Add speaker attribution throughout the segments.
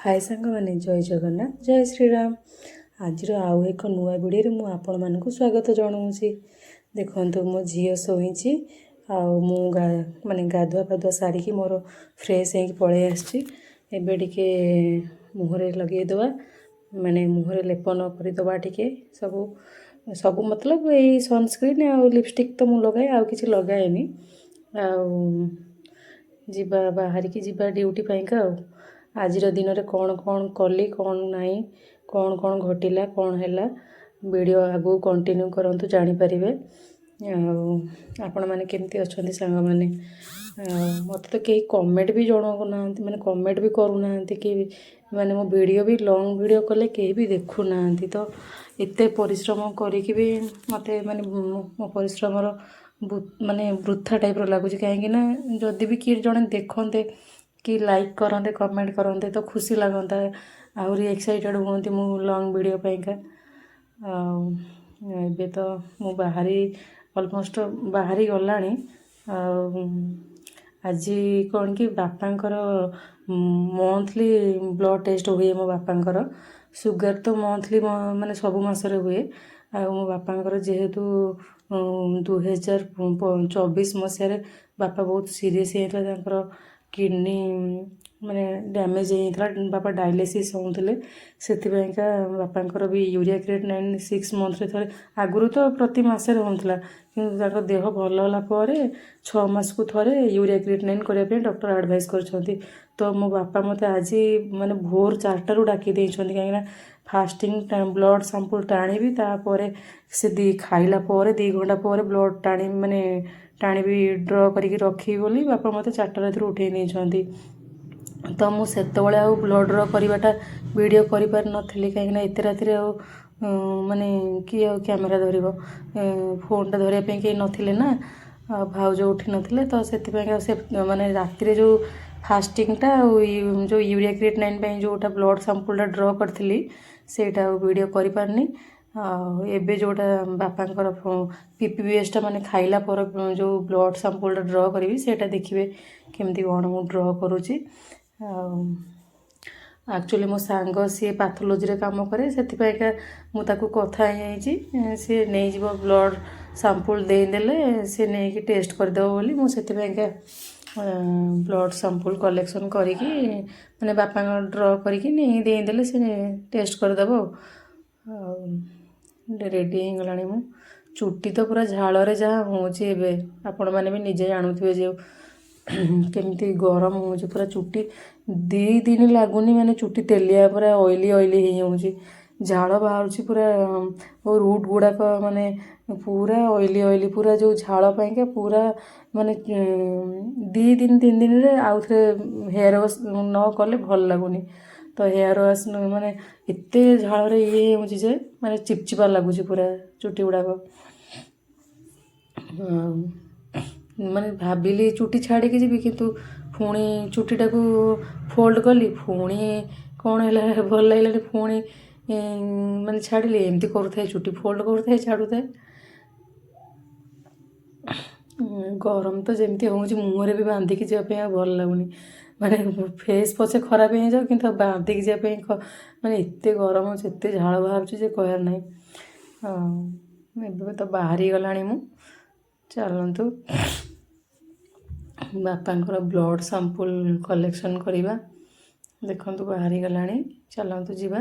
Speaker 1: हाय सांगमाने जय जगन्नाथ जय श्रीराम। आज आउ एक नुआ वीडियो मु आपण मानक स्वागत जनाऊँगी। देखो मो झील शोची माने गाधुआ पाधुआ सारिकी मोर फ्रेश हो पलि आसी मुहरे लगेदवा माने मुहरे लेपन करदे टिके सब सब मतलब यही सनस्क्रीन आ लिपस्टिक तो मुझे लगाए आउ कि लगाएनि जीवा बाहर की जीवा ड्यूटी पाइका आज दिन में कौन कौन कली कौन नाई कौन कौन घटिला कौन है वीडियो आगू कंटिन्यू करंतु जानीपारे। आपण मैंने केमती अच्छा सांग मैंने मत तो कहीं कमेंट भी जनाऊना मैंने कमेंट भी करूना कि मैंने मो वीडियो भी लॉन्ग वीडियो कले कहीं भी देखुना तो एत परिश्रम करी भी मत मैंने मो परिश्रम माने वृथा टाइप लगुच कहीं जदि भी किए जड़े देखते कि लाइक करते कमेंट करते तो खुशी लगता आहरी एक्साइटेड हूँ मु लॉन्ग वीडियो पाइका। एबे तो मु बाहरी ऑलमोस्ट बाहरी गला आज कौन कि बापांकर मंथली ब्लड टेस्ट हुए मो बापांकर सुगर तो मंथली माने सब मासरे हुए आ मो बापांकर जेहेतु 2024 मसीह बापा बहुत सीरीयस होता किडनी माने डैमेज होता बापा डायलिसिस होते से बापांकर भी यूरिया क्रिएटिनिन 6 मंथ्रे थे आगुरी तो प्रति मासे होता कि देह भल है 6 मास को थे यूरिया क्रिएटिनिन करने डॉक्टर एडवाइस कर तो मो बापा मत आज माने भोर 4टारू डाकी कहीं फास्टिंग ब्लड सैंपल टाणी तापर से खाइला 2 घंटा पर ब्लड टाणी माने टाणी भी ड्र करके रखी बोली बापा मत 4टा रात उठे नहीं तो मुझे ब्लड ड्र करवाटा वीडियो कर पार नी कहीं एत राति माने किए कैमेरा धर फोनटा धरने कहीं नथिले ना भाउज उठी नथिले तो से माने राति जो फास्टिंगटा जो यूरिया क्रिएटिनिन जोटा ब्लड सैंपलटा ड्र करी सेटा वीडियो कर पारनी एबे जोटा बापांकर पीपीबीएसटा माने खाइला पर जो ब्लड सैंपलटा ड्र करी सेटा देखिए केमती कौन मु ड्र करुच्ची। एक्चुअली मो सांग सी पैथोलॉजी रे काम करे से मुझे कथा सी नहीं ब्लड सैंपल देदेले सी नहीं टेस्ट करदेव बोली मुझे ब्लड सैंपल कलेक्शन करी मैंने बापा ड्र करके नहीं देदेले सी टेस्ट करदेव रेडी हो गला मु चुट्टी तो पूरा झाड़ जहाँ हूँ आपण मैंने भी निजे जानूे जो केमती गरम हो पूरा चुट्टी 2 दिन लगुनि माने चुट्टी तेलिया पूरा ऑयली ऑयली हो झाड़ बाहर पूरा वो रूट गुड़ाक माने पूरा ऑयली ऑयली पूरा जो झाड़ पाइंका पूरा माने 2 दिन 3 दिन रे आउ थे हेयर वाश न कले भल लगुनि तो हेयर वाश माने एते झाड़ ये हो माने चिपचिपा लगुच पूरा चुट्टी गुड़ाक माने भाविली चुट्टी छाड़ी जी किंतु पुणी चुट्टीटा को फोल्ड कली पुणी कौन है भल लगे पुणी माने छाड़िली एमती करूए चुट्टी फोल्ड करूए छाड़ुए गरम तो जमती हो मुहरे भी बांधिकी जावाई भल लगुनि माने फेस पचे खराब हो जाओ कि बांधिकी जावाई माने एत गरम एत झाड़ बाहर कहर ना ए तो बाहरी गला मु चलतु बापांकर ब्लड सैंपल कलेक्शन करवा देखु बाहरी गला चलतु जीवा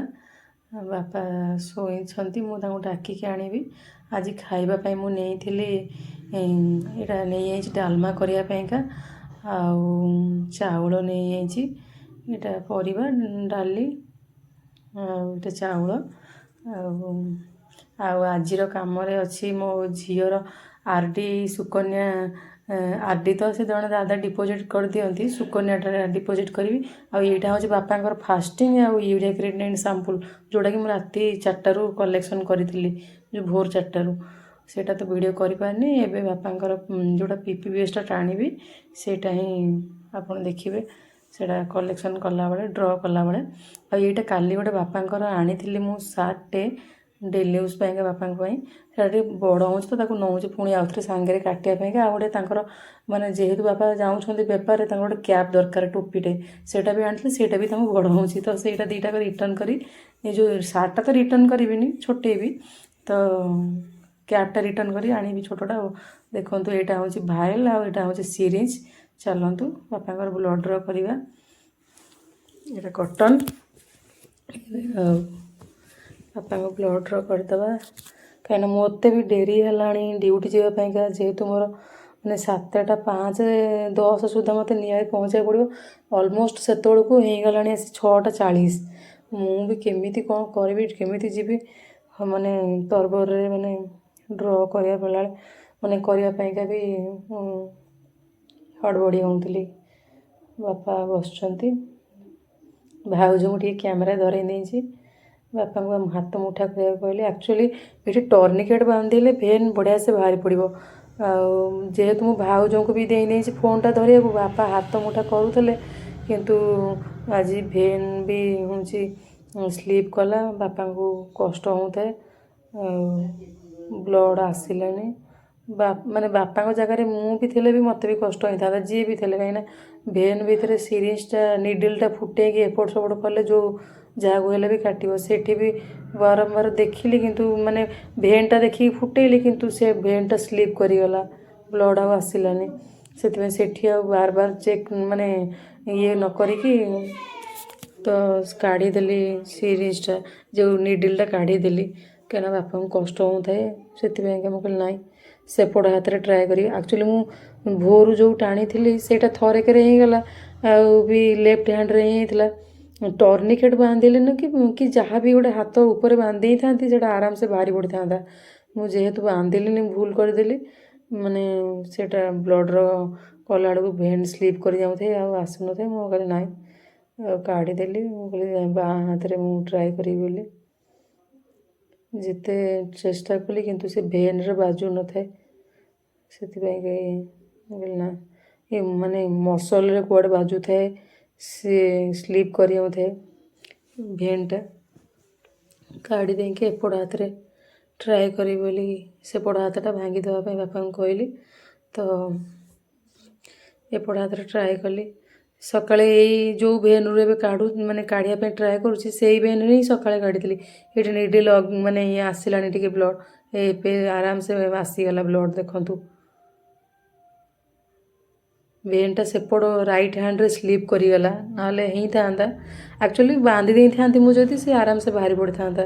Speaker 1: बापा शोई मुझे डाकिकी आनी आज खाइबापी मु नहीं डालमा करने चाउल नहीं यहाँ परिवा डाली आटा चाउल आजर कम अच्छी मो झीर आरडी सुकन्या आरडी तो से जड़े दादा डिपोजिट कर दियंती सुकन्याटा डिपोजिट करी आईटा हूँ बापांकर फास्टिंग आ यूरिया क्रिएटिनिन सैंपल जोड़ा कि राति 4टारू कलेक्शन करी जो भोर 4टारू सेटा तो वीडियो करि पारनी एबे बापांकर जोड़ा पीपीबीएसटा टाणी सेटा ही आपन देखिए सेटा कलेक्शन कला बेले ड्र कला बेले आईटा काली गोटे बापांकर आनी मु सार्टटे ଡେଲି ୟୁଜ୍ ପାଇଁକା ବାପାଙ୍କ ପାଇଁ ସେଇଟା ଟିକେ ବଡ଼ ହେଉଛି ତ ତାକୁ ନେଉଛି ପୁଣି ଆଉଥରେ ସାଙ୍ଗରେ କାଟିବା ପାଇଁକା। ଆଉ ଗୋଟେ ତାଙ୍କର ମାନେ ଯେହେତୁ ବାପା ଯାଉଛନ୍ତି ବେପାରରେ ତାଙ୍କର ଗୋଟେ କ୍ୟାପ୍ ଦରକାର ଟୋପିଟେ, ସେଇଟା ବି ଆଣିଥିଲେ, ସେଇଟା ବି ତାଙ୍କୁ ବଡ଼ ହେଉଛି ତ ସେଇଟା ଦୁଇଟାକ ରିଟର୍ନ କରି ଏ ଯେଉଁ ସାର୍ଟଟା ତ ରିଟର୍ନ କରିବିନି ଛୋଟେଇବି ତ କ୍ୟାପ୍ଟା ରିଟର୍ନ କରି ଆଣିବି ଛୋଟଟା। ଆଉ ଦେଖନ୍ତୁ ଏଇଟା ହେଉଛି ଭାଏଲ୍ ଆଉ ଏଇଟା ହେଉଛି ସିରିଞ୍ଜ। ଚାଲନ୍ତୁ ବାପାଙ୍କର ବ୍ଲଡ଼ ଡ୍ର କରିବା। ଏଇଟା କଟନ୍ ଆଉ ବାପାଙ୍କ ବ୍ଲଡ଼ ଡ୍ର କରିଦେବା କାହିଁକିନା ମୋତେ ବି ଡେରି ହେଲାଣି ଡ୍ୟୁଟି ଯିବା ପାଇଁକା। ଯେହେତୁ ମୋର ମାନେ 7:05-10 ସୁଦ୍ଧା ମୋତେ ନିହାତି ପହଞ୍ଚିବାକୁ ପଡ଼ିବ। ଅଲମୋଷ୍ଟ ସେତେବେଳକୁ ହେଇଗଲାଣି ଆସି 6:40। ମୁଁ ବି କେମିତି କ'ଣ କରିବି, କେମିତି ଯିବି ମାନେ ତରବରରେ ମାନେ ଡ୍ର କରିବା ବେଳବେଳେ ମାନେ କରିବା ପାଇଁକା ବି ହଡ଼ବଡ଼ି ହେଉଥିଲି। ବାପା ବସୁଛନ୍ତି, ଭାଉଜଙ୍କୁ ଟିକେ କ୍ୟାମେରା ଧରେଇ ଦେଇଛି, ବାପାଙ୍କୁ ହାତ ମୁଠା କରିବାକୁ କହିଲି। ଆକ୍ଚୁଆଲି ଏଠି ଟର୍ନିକେଟ୍ ବାନ୍ଧିଲେ ଭେନ୍ ବଢ଼ିଆ ସେ ବାହାରି ପଡ଼ିବ। ଆଉ ଯେହେତୁ ମୁଁ ଭାଉଜଙ୍କୁ ବି ଦେଇଦେଇଛି ଫୋନ୍ଟା ଧରିବାକୁ, ବାପା ହାତ ମୁଠା କରୁଥିଲେ କିନ୍ତୁ ଆଜି ଭେନ୍ ବି ହେଉଛି ସ୍ଲିପ୍ କଲା, ବାପାଙ୍କୁ କଷ୍ଟ ହେଉଥାଏ ଆଉ ବ୍ଲଡ଼ ଆସିଲାନି। ମାନେ ବାପାଙ୍କ ଜାଗାରେ ମୁଁ ବି ଥିଲେ ବି ମୋତେ ବି କଷ୍ଟ ହେଇଥାନ୍ତା, ଯିଏ ବି ଥିଲେ, କାହିଁକିନା ଭେନ୍ ଭିତରେ ସିରିଞ୍ଜଟା ନିଡିଲ୍ଟା ଫୁଟେଇକି ଏପଟ ସେପଟ କଲେ ଯେଉଁ ଯାହାକୁ ହେଲେ ବି କାଟିବ। ସେଠି ବି ବାରମ୍ବାର ଦେଖିଲି କିନ୍ତୁ ମାନେ ଭେନ୍ଟା ଦେଖିକି ଫୁଟେଇଲି କିନ୍ତୁ ସେ ଭେନ୍ଟା ସ୍ଲିପ୍ କରିଗଲା, ବ୍ଲଡ଼ ଆଉ ଆସିଲାନି। ସେଥିପାଇଁ ସେଠି ଆଉ ବାର ଚେକ୍ ମାନେ ଇଏ ନ କରିକି ତ କାଢ଼ିଦେଲି ସିରିଞ୍ଜଟା, ଯେଉଁ ନିଡିଲ୍ଟା କାଢ଼ିଦେଲି କାହିଁକିନା ବାପାଙ୍କୁ କଷ୍ଟ ହେଉଥାଏ। ସେଥିପାଇଁକା ମୁଁ କହିଲି ନାଇଁ ସେପଟ ହାତରେ ଟ୍ରାଏ କରିବି। ଆକ୍ଚୁଆଲି ମୁଁ ଭୋରୁ ଯେଉଁ ଟାଣିଥିଲି ସେଇଟା ଥରେକରେ ହେଇଗଲା ଆଉ ବି ଲେଫ୍ଟ ହ୍ୟାଣ୍ଡରେ ହିଁ ହେଇଥିଲା। ଟର୍ନିକେଟ୍ ବାନ୍ଧିଲେନି କି ଯାହା ବି ଗୋଟେ ହାତ ଉପରେ ବାନ୍ଧି ଦେଇଥାନ୍ତି ସେଇଟା ଆରାମସେ ବାହାରି ପଡ଼ିଥାନ୍ତା। ମୁଁ ଯେହେତୁ ବାନ୍ଧିଲିନି ଭୁଲ କରିଦେଲି, ମାନେ ସେଇଟା ବ୍ଲଡ଼ର କଲାବେଳକୁ ଭେନ୍ ସ୍ଲିପ୍ କରି ଯାଉଥାଏ ଆଉ ଆସୁନଥାଏ। ମୁଁ କହିଲି ନାଇଁ ଆଉ କାଢ଼ିଦେଲି। ମୁଁ କହିଲି ବାଁ ହାତରେ ମୁଁ ଟ୍ରାଏ କରିବି ବୋଲି ଯେତେ ଚେଷ୍ଟା କଲି କିନ୍ତୁ ସେ ଭେନ୍ରେ ବାଜୁ ନଥାଏ। ସେଥିପାଇଁ ମୁଁ କହିଲି ନା ଏ ମାନେ ମସଲରେ କୁଆଡ଼େ ବାଜୁଥାଏ, ସେ ସ୍ଲିପ୍ କରିଯାଉଥାଏ ଭେନ୍ଟା। କାଢ଼ି ଦେଇକି ଏପଟ ହାତରେ ଟ୍ରାଏ କରିବି ବୋଲି ସେପଟ ହାତଟା ଭାଙ୍ଗି ଦେବା ପାଇଁ ବାପାଙ୍କୁ କହିଲି, ତ ଏପଟ ହାତରେ ଟ୍ରାଏ କଲି। ସକାଳେ ଏଇ ଯେଉଁ ଭେନ୍ରୁ ଏବେ ମାନେ କାଢ଼ିବା ପାଇଁ ଟ୍ରାଏ କରୁଛି ସେଇ ଭେନ୍ରେ ହିଁ ସକାଳେ କାଢ଼ିଥିଲି। ଏଠି ନିଡିଲ୍ ମାନେ ଇଏ ଆସିଲାଣି ଟିକେ ବ୍ଲଡ଼, ଏବେ ଆରାମସେ ଆସିଗଲା ବ୍ଲଡ଼। ଦେଖନ୍ତୁ ଭେନ୍ଟା ସେପଟ ରାଇଟ୍ ହ୍ୟାଣ୍ଡରେ ସ୍ଲିପ୍ କରିଗଲା, ନହେଲେ ହେଇଥାନ୍ତା। ଆକ୍ଚୁଆଲି ବାନ୍ଧି ଦେଇଥାନ୍ତି ମୁଁ ଯଦି ସେ ଆରାମସେ ବାହାରି ପଡ଼ିଥାନ୍ତା,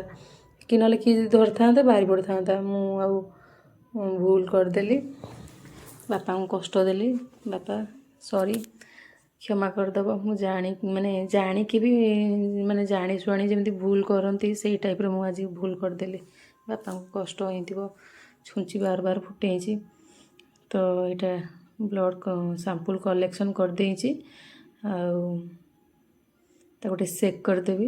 Speaker 1: କି ନହେଲେ କିଏ ଯଦି ଧରିଥାନ୍ତା ବାହାରି ପଡ଼ିଥାନ୍ତା। ମୁଁ ଆଉ ଭୁଲ କରିଦେଲି, ବାପାଙ୍କୁ କଷ୍ଟ ଦେଲି। ବାପା ସରି, କ୍ଷମା କରିଦେବ। ମୁଁ ଜାଣିକି ବି ମାନେ ଜାଣି ଶୁଣି ଯେମିତି ଭୁଲ କରନ୍ତି ସେଇ ଟାଇପ୍ର ମୁଁ ଆଜି ଭୁଲ କରିଦେଲି। ବାପାଙ୍କୁ କଷ୍ଟ ହେଇଥିବ, ଛୁଞ୍ଚି ବାର ଫୁଟେଇଛି। ତ ଏଇଟା ବ୍ଲଡ଼ ସାମ୍ପୁଲ୍ କଲେକ୍ସନ୍ କରିଦେଇଛି ଆଉ ତାକୁ ଟିକେ ସେକ୍ କରିଦେବି।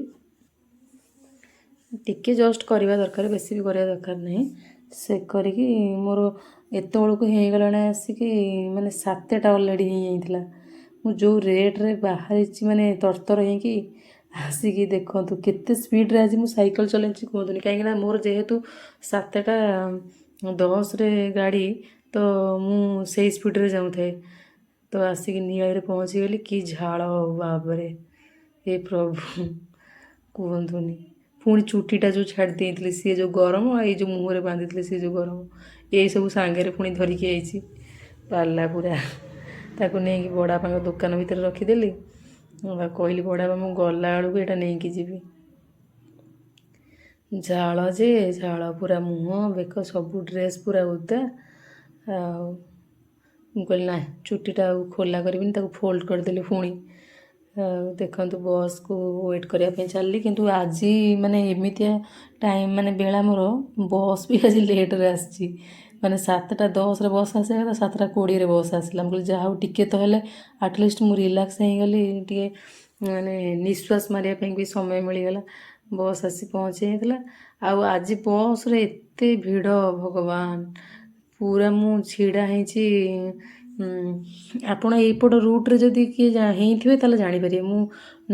Speaker 1: ଟିକେ ଜଷ୍ଟ କରିବା ଦରକାର, ବେଶୀ ବି କରିବା ଦରକାର ନାହିଁ। ସେକ୍ କରିକି ମୋର ଏତେବେଳକୁ ହେଇଗଲାଣି ଆସିକି ମାନେ 7ଟା ଅଲରେଡ଼ି ହେଇଯାଇଥିଲା। ମୁଁ ଯେଉଁ ରେଟ୍ରେ ବାହାରିଛି ମାନେ ତରତର ହେଇକି ଆସିକି ଦେଖନ୍ତୁ କେତେ ସ୍ପିଡ଼ରେ ଆଜି ମୁଁ ସାଇକେଲ ଚଲେଇଛି କୁହନ୍ତୁନି। କାହିଁକିନା ମୋର ଯେହେତୁ 7:10ରେ ଗାଡ଼ି, ତ ମୁଁ ସେଇ ସ୍ପିଡ଼ରେ ଯାଉଥାଏ। ତ ଆସିକି ନିଆଳିରେ ପହଞ୍ଚିଗଲି, କି ଝାଳ ବାବରେ, ଏ ପ୍ରଭୁ କୁହନ୍ତୁନି। ପୁଣି ଚୁଟିଟା ଯେଉଁ ଛାଡ଼ି ଦେଇଥିଲି ସିଏ ଯେଉଁ ଗରମ, ଆଉ ଏଇ ଯେଉଁ ମୁହଁରେ ବାନ୍ଧିଥିଲି ସିଏ ଯେଉଁ ଗରମ, ଏଇସବୁ ସାଙ୍ଗରେ ପୁଣି ଧରିକି ଆଇଛି। ପାଲା ପୁରା ତାକୁ ନେଇକି ବଡ଼ବାପାଙ୍କ ଦୋକାନ ଭିତରେ ରଖିଦେଲି। କହିଲି ବଡ଼ବାପା ମୁଁ ଗଲାବେଳକୁ ଏଇଟା ନେଇକି ଯିବି। ଝାଳ ଯେ ଝାଳ, ପୁରା ମୁହଁ ବେକ ସବୁ ଡ୍ରେସ୍ ପୁରା ଓଦା। ଆଉ ମୁଁ କହିଲି ନା ଚୁଟିଟା ଆଉ ଖୋଲା କରିବିନି, ତାକୁ ଫୋଲ୍ଡ କରିଦେଲି ପୁଣି। ଆଉ ଦେଖନ୍ତୁ ବସ୍କୁ ୱେଟ୍ କରିବା ପାଇଁ ଚାଲିଲି, କିନ୍ତୁ ଆଜି ମାନେ ଏମିତିଆ ଟାଇମ୍ ମାନେ ବେଳା ମୋର, ବସ୍ ବି ଆଜି ଲେଟ୍ରେ ଆସିଛି। ମାନେ 7:10ରେ ବସ୍ ଆସିବା କଥା, 7:20ରେ ବସ୍ ଆସିଲା। ମୁଁ କହିଲି ଯାହା ହଉ ଟିକେ ତ ହେଲେ ଆଟଲିଷ୍ଟ ମୁଁ ରିଲାକ୍ସ ହେଇଗଲି, ଟିକେ ମାନେ ନିଶ୍ୱାସ ମାରିବା ପାଇଁ ବି ସମୟ ମିଳିଗଲା। ବସ୍ ଆସି ପହଞ୍ଚି ଯାଇଥିଲା। ଆଉ ଆଜି ବସ୍ରେ ଏତେ ଭିଡ଼ ଭଗବାନ, ପୁରା ମୁଁ ଛିଡ଼ା ହେଇଛି ଆପଣ ଏଇପଟ ରୁଟ୍ରେ ଯଦି କିଏ ହେଇଥିବେ ତାହେଲେ ଜାଣିପାରିବେ। ମୁଁ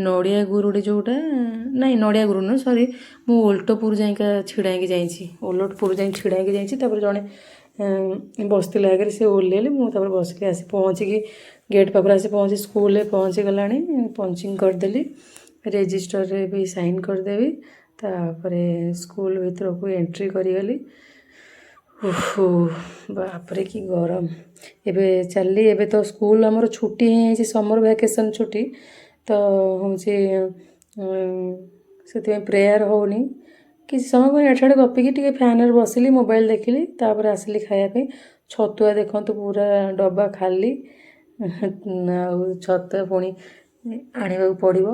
Speaker 1: ନଡ଼ିଆ ଗୁରୁଡ଼ି ଯେଉଁଟା, ନାଇଁ ନଡ଼ିଆ ଗୁରୁ ନୁହଁ ସରି, ମୁଁ ଓଲଟପୁର ଯାଇକା ଛିଡ଼ା ହେଇକି ଯାଇଛି। ଓଲଟପୁର ଯାଇ ଛିଡ଼ା ହେଇକି ଯାଇଛି। ତାପରେ ଜଣେ ବସିଥିଲା ଆଗରେ, ସେ ଓହ୍ଲେଇଲେ, ମୁଁ ତାପରେ ବସିଲି। ଆସି ପହଞ୍ଚିକି ଗେଟ୍ ପାଖରେ ଆସି ପହଞ୍ଚି ସ୍କୁଲରେ ପହଞ୍ଚିଗଲାଣି। ପଞ୍ଚିଂ କରିଦେଲି, ରେଜିଷ୍ଟରରେ ବି ସାଇନ୍ କରିଦେବି। ତାପରେ ସ୍କୁଲ ଭିତରକୁ ଏଣ୍ଟ୍ରି କରିଗଲି। ଓହୋ ବାପରେ କି ଗରମ। ଏବେ ଚାଲିଲି। ଏବେ ତ ସ୍କୁଲ ଆମର ଛୁଟି ହେଇଯାଇଛି, ସମର ଭ୍ୟାକେସନ୍ ଛୁଟି। ତ ହେଉଛି ସେଥିପାଇଁ ପ୍ରେୟାର ହେଉନି। କିଛି ସମୟ ପରେ ଏଠି ଗପିକି ଟିକେ ଫ୍ୟାନ୍ରେ ବସିଲି, ମୋବାଇଲ ଦେଖିଲି। ତାପରେ ଆସିଲି ଖାଇବା ପାଇଁ। ଛତୁଆ ଦେଖନ୍ତୁ ପୁରା ଡବା ଖାଲି। ଆଉ ଛତୁଆ ପୁଣି ଆଣିବାକୁ ପଡ଼ିବ।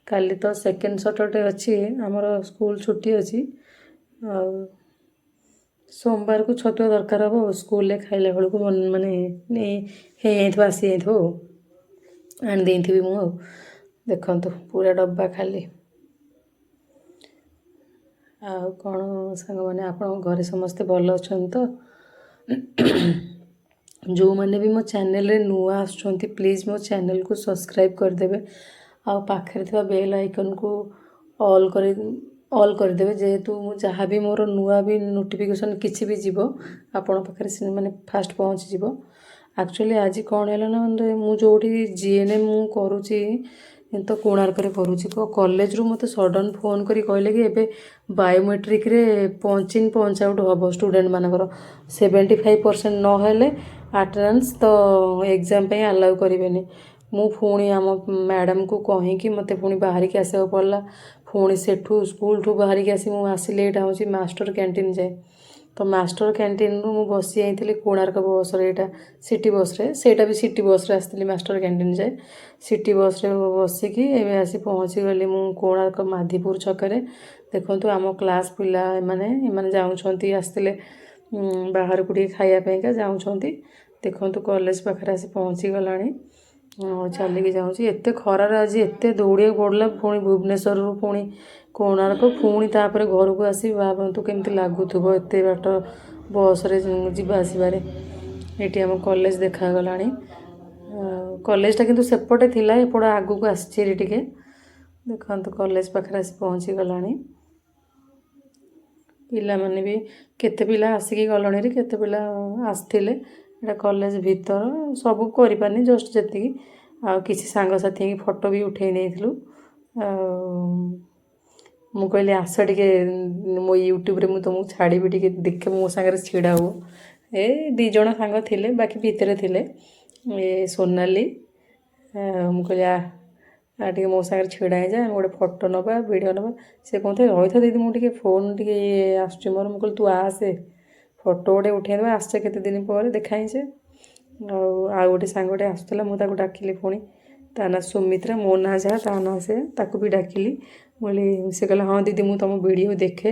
Speaker 1: କାଲି ତ ସେକେଣ୍ଡ ସଟର୍ଡେ ଅଛି, ଆମର ସ୍କୁଲ ଛୁଟି ଅଛି। ଆଉ ସୋମବାରକୁ ଛତୁଆ ଦରକାର ହେବ ସ୍କୁଲରେ ଖାଇଲା ବେଳକୁ, ମାନେ ହେଇଯାଇଥିବ, ଆସିଯାଇଥିବ ଆଉ। ଆଣିଦେଇଥିବି ମୁଁ ଆଉ। ଦେଖନ୍ତୁ ପୁରା ଡବା ଖାଲି। ଆଉ କ'ଣ ସାଙ୍ଗମାନେ, ଆପଣଙ୍କ ଘରେ ସମସ୍ତେ ଭଲ ଅଛନ୍ତି ତ? ଯେଉଁମାନେ ବି ମୋ ଚ୍ୟାନେଲରେ ନୂଆ ଆସୁଛନ୍ତି ପ୍ଲିଜ୍ ମୋ ଚ୍ୟାନେଲକୁ ସବସ୍କ୍ରାଇବ୍ କରିଦେବେ। ଆଉ ପାଖରେ ଥିବା ବେଲ୍ ଆଇକନ୍କୁ ଅଲ୍ କରିଦେବେ। ଯେହେତୁ ମୁଁ ଯାହା ବି ମୋର ନୂଆ ବି ନୋଟିଫିକେସନ୍ କିଛି ବି ଯିବ, ଆପଣଙ୍କ ପାଖରେ ମାନେ ଫାଷ୍ଟ ପହଞ୍ଚିଯିବ। ଆକ୍ଚୁଆଲି ଆଜି କ'ଣ ହେଲା ନା, ମୁଁ ଯେଉଁଠି GNM ମୁଁ କରୁଛି ତ କୋଣାର୍କରେ କରୁଛି। କଲେଜରୁ ମୋତେ ସଡ଼ନ୍ ଫୋନ୍ କରି କହିଲେ କି ଏବେ ବାୟୋମେଟ୍ରିକ୍ରେ ପଞ୍ଚ ଇନ୍ ପଞ୍ଚ ଆଉଟ୍ ହେବ ଷ୍ଟୁଡ଼େଣ୍ଟମାନଙ୍କର। 75% ନହେଲେ ଆଟେଣ୍ଡାନ୍ସ ତ ଏକ୍ଜାମ୍ ପାଇଁ ଆଲାଉ କରିବେନି। ମୁଁ ପୁଣି ଆମ ମ୍ୟାଡ଼ାମ୍କୁ କହିକି ମୋତେ ପୁଣି ବାହାରିକି ଆସିବାକୁ ପଡ଼ିଲା। ପୁଣି ସେଠୁ ସ୍କୁଲଠୁ ବାହାରିକି ଆସି ମୁଁ ଆସିଲି, ଏଇଟା ହେଉଛି ମାଷ୍ଟର କ୍ୟାଣ୍ଟିନ୍ ଯାଏ। ତ ମାଷ୍ଟର କ୍ୟାଣ୍ଟିନ୍ରୁ ମୁଁ ବସି ଯାଇଥିଲି କୋଣାର୍କ ବସ୍ରେ, ଏଇଟା ସିଟି ବସ୍ରେ, ସେଇଟା ବି ସିଟି ବସ୍ରେ ଆସିଥିଲି ମାଷ୍ଟର କ୍ୟାଣ୍ଟିନ୍ ଯାଏ। ସିଟି ବସ୍ରେ ବସିକି ଏବେ ଆସି ପହଞ୍ଚିଗଲି ମୁଁ କୋଣାର୍କ ମାଧିପୁର ଛକରେ। ଦେଖନ୍ତୁ ଆମ କ୍ଲାସ୍ ପିଲା ଏମାନେ ଯାଉଛନ୍ତି, ଆସିଥିଲେ ବାହାରକୁ ଟିକେ ଖାଇବା ପାଇଁକା ଯାଉଛନ୍ତି। ଦେଖନ୍ତୁ କଲେଜ ପାଖରେ ଆସି ପହଞ୍ଚିଗଲାଣି। ଚାଲିକି ଯାଉଛି। ଏତେ ଖରାରେ ଆଜି ଏତେ ଦୌଡ଼ିବାକୁ ପଡ଼ିଲା। ପୁଣି ଭୁବନେଶ୍ୱରରୁ ପୁଣି କୋଣାର୍କ, ପୁଣି ତାପରେ ଘରକୁ ଆସି ଭାବନ୍ତୁ କେମିତି ଲାଗୁଥିବ ଏତେ ବାଟ ବସ୍ରେ ଯିବା ଆସିବାରେ। ଏଠି ଆମ କଲେଜ ଦେଖାଗଲାଣି। କଲେଜଟା କିନ୍ତୁ ସେପଟେ ଥିଲା, ଏପଟ ଆଗକୁ ଆସିଛି ଟିକେ। ଦେଖନ୍ତୁ କଲେଜ ପାଖରେ ଆସି ପହଞ୍ଚିଗଲାଣି। ପିଲାମାନେ ବି କେତେ ପିଲା ଆସିକି ଗଲେଣି, କେତେ ପିଲା ଆସିଥିଲେ। ଏଇଟା କଲେଜ ଭିତର, ସବୁ କରିପାରିନି, ଜଷ୍ଟ ଯେତିକି। ଆଉ କିଛି ସାଙ୍ଗସାଥି ହେଇକି ଫଟୋ ବି ଉଠେଇ ନେଇଥିଲୁ। ଆଉ ମୁଁ କହିଲି ଆସ ଟିକେ ମୋ ୟୁଟ୍ୟୁବରେ ମୁଁ ତୁମକୁ ଛାଡ଼ିବି, ଟିକେ ଦେଖ ମୋ ସାଙ୍ଗରେ ଛିଡ଼ା ହୁଅ। 2 ଜଣ ସାଙ୍ଗ ଥିଲେ, ବାକି ଭିତରେ ଥିଲେ ସୋନାଲି। ମୁଁ କହିଲି ଟିକେ ମୋ ସାଙ୍ଗରେ ଛିଡ଼ା ହେଇଯା, ଆମେ ଗୋଟେ ଫଟୋ ନେବା, ଭିଡ଼ିଓ ନେବା। ସେ କହୁଥିଲେ ରହିଥା ଦିଦି, ମୁଁ ଟିକେ ଫୋନ୍ ଟିକେ ଆସୁଛି ମୋର। ମୁଁ କହିଲି ତୁ ଆସେ, ଫଟୋ ଗୋଟେ ଉଠେଇଦେବା, ଆସିଛେ କେତେ ଦିନ ପରେ ଦେଖା ହେଇଛେ। ଆଉ ଗୋଟେ ସାଙ୍ଗଟେ ଆସୁଥିଲା, ମୁଁ ତାକୁ ଡାକିଲି ପୁଣି। ତା ନାଁ ସୁମିତ୍ରା, ମୋ ନାଁ ଯାହା ତା ନାଁ ସେ, ତାକୁ ବି ଡାକିଲି। ମୁଁ କହିଲି, ସେ କହିଲା ହଁ ଦିଦି ମୁଁ ତୁମ ଭିଡ଼ିଓ ଦେଖେ,